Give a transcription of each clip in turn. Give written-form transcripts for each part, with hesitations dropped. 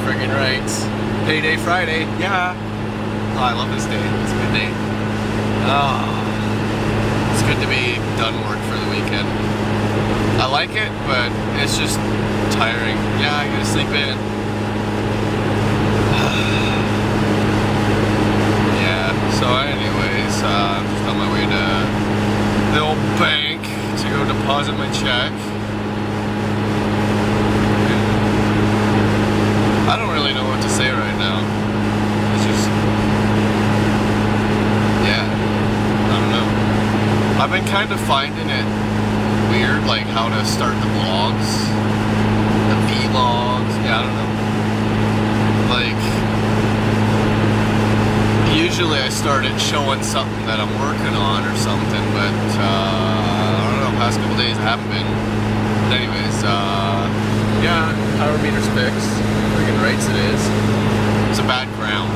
Friggin' right. Payday Friday, yeah. Oh, I love this day. It's a good day. Oh, it's good to be done work for the weekend. I like it, but it's just tiring. Yeah, I gotta sleep in. Yeah, so anyways, I'm just on my way to the old bank to go deposit my check. I don't really know what to say right now. It's just, yeah, I don't know. I've been kind of finding it weird, like how to start the vlogs, the vlogs, yeah, I don't know. Like, usually I started showing something that I'm working on or something, but I don't know, past couple days I haven't been. But anyways, yeah, power meter's fixed. Friggin' rights it is. It's a bad ground.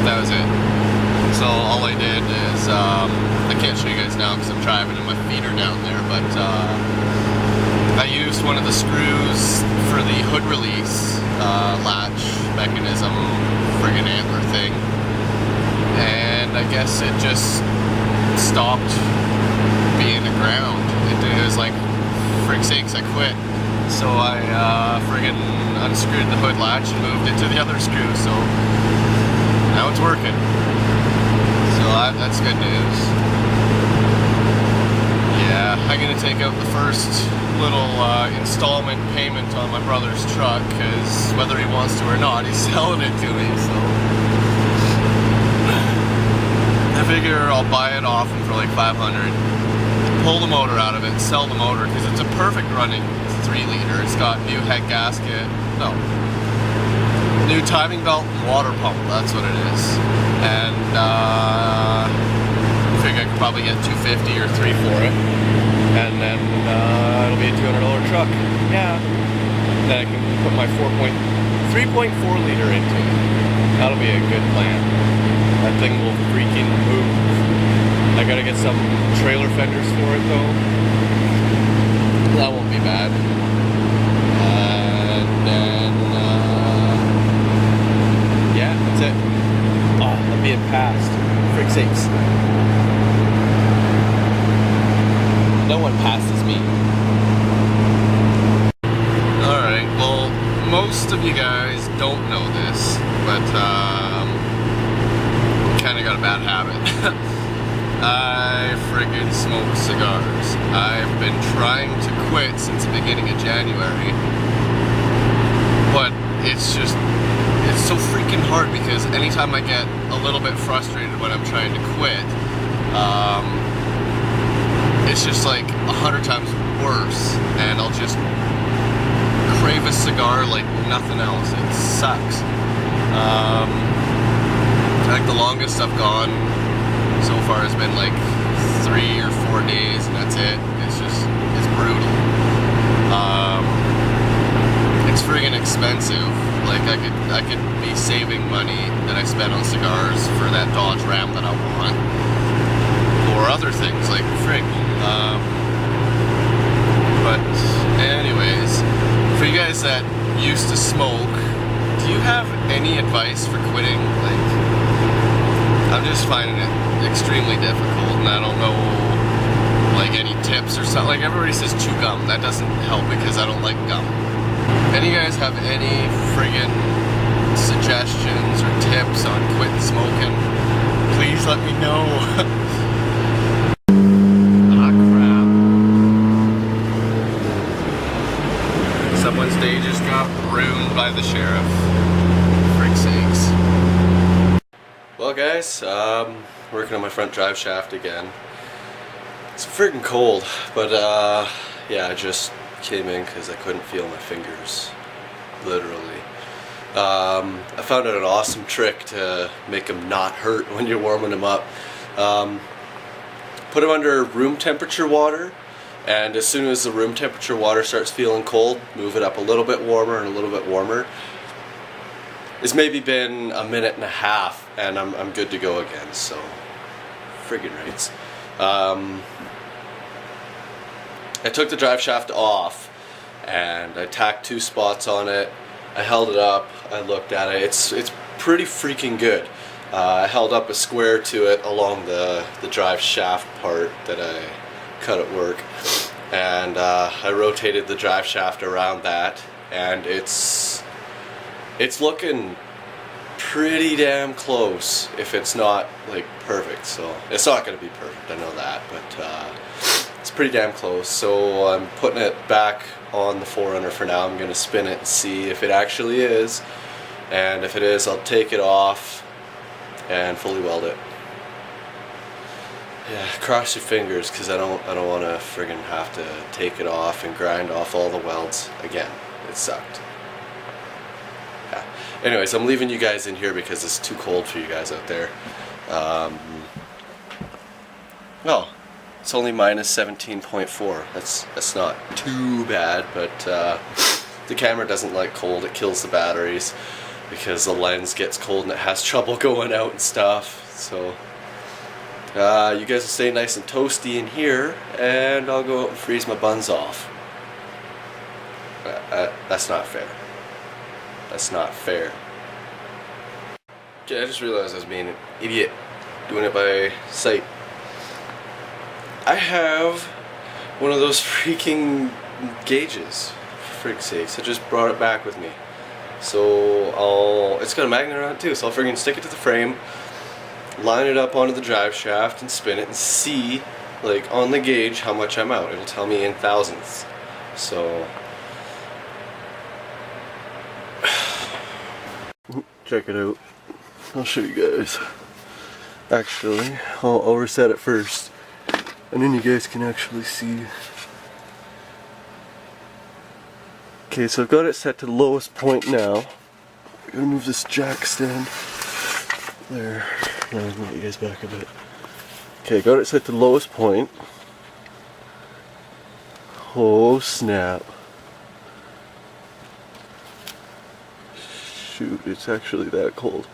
That was it. So all I did is, I can't show you guys now because I'm driving and my feet are down there, but I used one of the screws for the hood release latch mechanism, friggin' antler thing, and I guess it just stopped being the ground. It was like, frick sakes, I quit. So I friggin' unscrewed the hood latch and moved it to the other screw, so now it's working. So that's good news. Yeah, I'm gonna take out the first little installment payment on my brother's truck, because whether he wants to or not, he's selling it to me, so I figure I'll buy it off him for like $500, pull the motor out of it, sell the motor, because it's a perfect running 3-liter. It's got new head gasket, no, new timing belt and water pump, that's what it is. And I figure I could probably get $250 or $300 for it, and then it'll be a $200 truck. Yeah. Then I can put my 3.4 liter into it. That'll be a good plan. That thing will freaking move. I gotta get some trailer fenders for it though. That won't be bad. And then, yeah, that's it. Oh, I'm being passed. Frick sakes. No one passes me. Alright, well, most of you guys don't know this, but kind of got a bad habit. I friggin' smoke cigars. I've been trying to quit since the beginning of January, but it's so freaking hard because anytime I get a little bit frustrated when I'm trying to quit, it's just like 100 times worse, and I'll just crave a cigar like nothing else. It sucks. Like the longest I've gone so far has been like 3 or 4 days, and that's it. It's brutal. It's friggin' expensive. Like I could be saving money that I spent on cigars for that Dodge Ram that I want, or other things like frig. But anyways, for you guys that used to smoke, do you have any advice for quitting? Like, I'm just finding it extremely difficult, and I don't know, like, any tips or something. Like, everybody says chew gum. That doesn't help because I don't like gum. Any of you guys have any friggin' suggestions or tips on quitting smoking? Please let me know. Ah, crap. Someone's day just got ruined by the sheriff. Frick sakes. Well guys, working on my front drive shaft again. It's freaking cold, but yeah, I just came in because I couldn't feel my fingers, literally. I found out an awesome trick to make them not hurt when you're warming them up. Put them under room temperature water, and as soon as the room temperature water starts feeling cold, move it up a little bit warmer and a little bit warmer. It's maybe been a minute and a half, and I'm good to go again, so friggin' rights. I took the drive shaft off, and I tacked 2 spots on it, I held it up, I looked at it, it's pretty freaking good. I held up a square to it along the drive shaft part that I cut at work, and I rotated the drive shaft around that, and it's looking pretty damn close, if it's not like perfect. So it's not going to be perfect, I know that, but it's pretty damn close. So I'm putting it back on the 4Runner for now. I'm going to spin it and see if it actually is, and if it is, I'll take it off and fully weld it. Yeah, cross your fingers, because I don't want to friggin' have to take it off and grind off all the welds again. It sucked. Yeah. Anyways, I'm leaving you guys in here because it's too cold for you guys out there. Well, it's only minus 17.4. That's not too bad, but the camera doesn't like cold. It kills the batteries because the lens gets cold and it has trouble going out and stuff. So you guys will stay nice and toasty in here, and I'll go out and freeze my buns off. That's not fair. That's not fair. Okay, I just realized I was being an idiot doing it by sight. I have one of those freaking gauges, for frig's sakes. I just brought it back with me. So it's got a magnet on it too, so I'll friggin' stick it to the frame, line it up onto the drive shaft and spin it and see, like, on the gauge how much I'm out. It'll tell me in thousandths. So check it out. I'll show you guys. Actually, I'll reset it first, and then you guys can actually see. Okay, so I've got it set to the lowest point now. I'm gonna move this jack stand. There. Now I'm gonna get you guys back a bit. Okay, got it set to the lowest point. Oh snap. Shoot, it's actually that cold.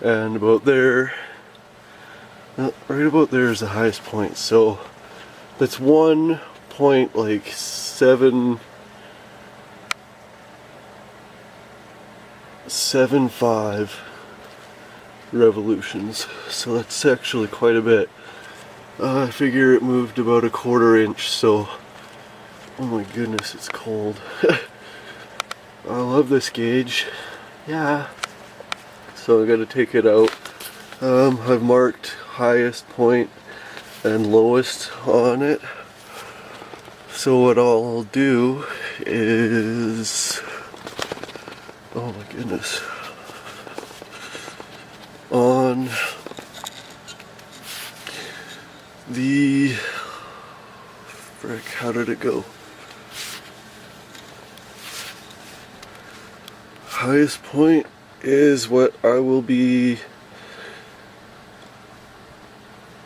And about there, right about there is the highest point. So that's 1.775 revolutions. So that's actually quite a bit. I figure it moved about a 1/4 inch. So, oh my goodness, it's cold. I love this gauge. Yeah. So I gotta take it out. I've marked highest point and lowest on it. So what I'll do is, oh my goodness, on the frick, how did it go? Highest point is what I will be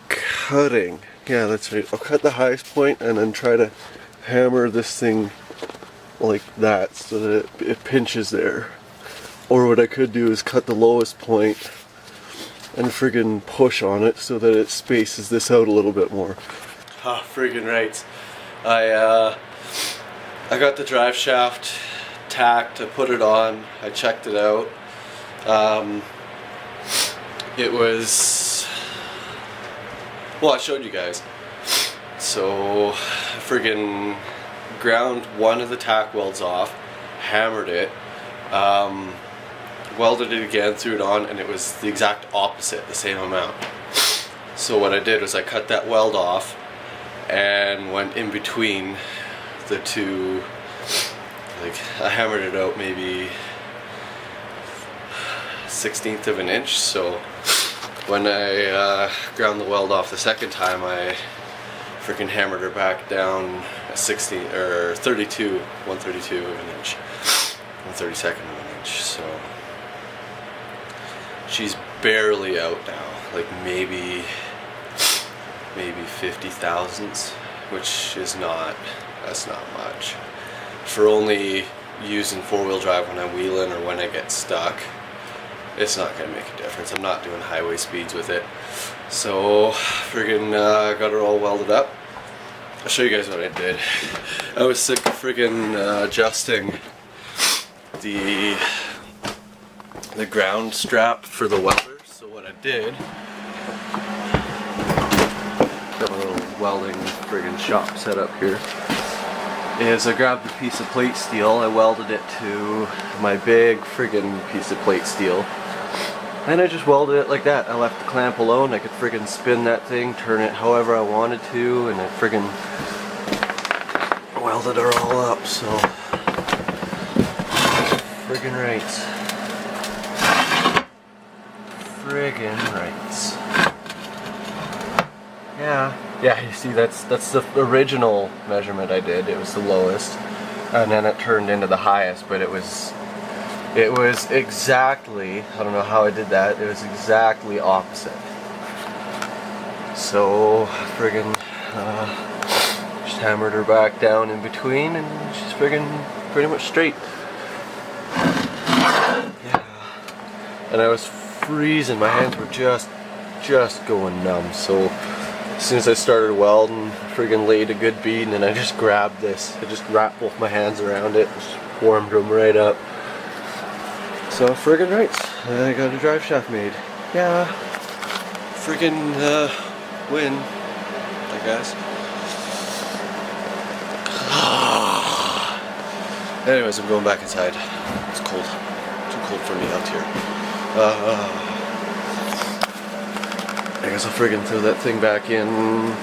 cutting. Yeah, that's right. I'll cut the highest point and then try to hammer this thing like that so that it pinches there. Or what I could do is cut the lowest point and friggin' push on it so that it spaces this out a little bit more. Ah, friggin' right. I got the drive shaft tacked, I put it on, I checked it out. It was, well, I showed you guys. So I friggin' ground one of the tack welds off, hammered it, welded it again, threw it on, and it was the exact opposite, the same amount. So what I did was I cut that weld off and went in between the two. Like, I hammered it out maybe 1/16 of an inch. So when I ground the weld off the second time, I freaking hammered her back down a 16 or 32, 1/32 of an inch, 1/32 of an inch. So she's barely out now, like maybe 50 thousandths, which is not, that's not much. For only using 4-wheel drive when I'm wheeling or when I get stuck, it's not going to make a difference. I'm not doing highway speeds with it. So friggin' got her all welded up. I'll show you guys what I did. I was sick of friggin' adjusting the ground strap for the welder. So what I did, got my little welding friggin' shop set up here, is I grabbed a piece of plate steel, I welded it to my big friggin' piece of plate steel, and I just welded it like that. I left the clamp alone. I could friggin' spin that thing, turn it however I wanted to, and I friggin' welded her all up, so friggin' rights. Friggin' rights. Yeah, you see that's the original measurement I did. It was the lowest, and then it turned into the highest, but it was exactly, I don't know how I did that, it was exactly opposite. So friggin' just hammered her back down in between, and she's friggin' pretty much straight. Yeah. And I was freezing, my hands were just going numb, so as soon as I started welding, I friggin' laid a good bead, and then I just grabbed this. I just wrapped both my hands around it, just warmed them right up. So friggin' rights, I got a drive shaft made. Yeah, friggin' win, I guess. Anyways, I'm going back inside. It's cold. Too cold for me out here. I guess I'll friggin' throw that thing back in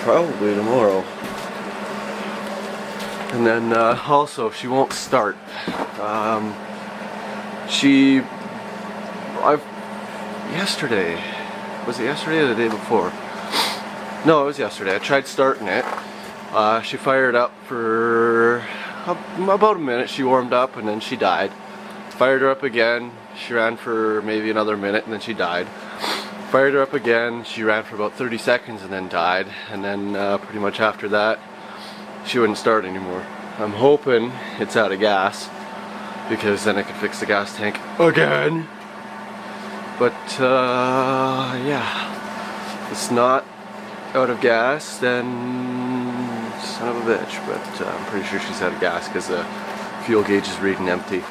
probably tomorrow. And then also, she won't start. Yesterday, was it yesterday or the day before? No, it was yesterday. I tried starting it. She fired up for about a minute. She warmed up and then she died. Fired her up again. She ran for maybe another minute and then she died. Fired her up again. She ran for about 30 seconds and then died. And then pretty much after that, she wouldn't start anymore. I'm hoping it's out of gas, because then I could fix the gas tank again. But yeah, if it's not out of gas, then son of a bitch. But I'm pretty sure she's out of gas because the fuel gauge is reading empty.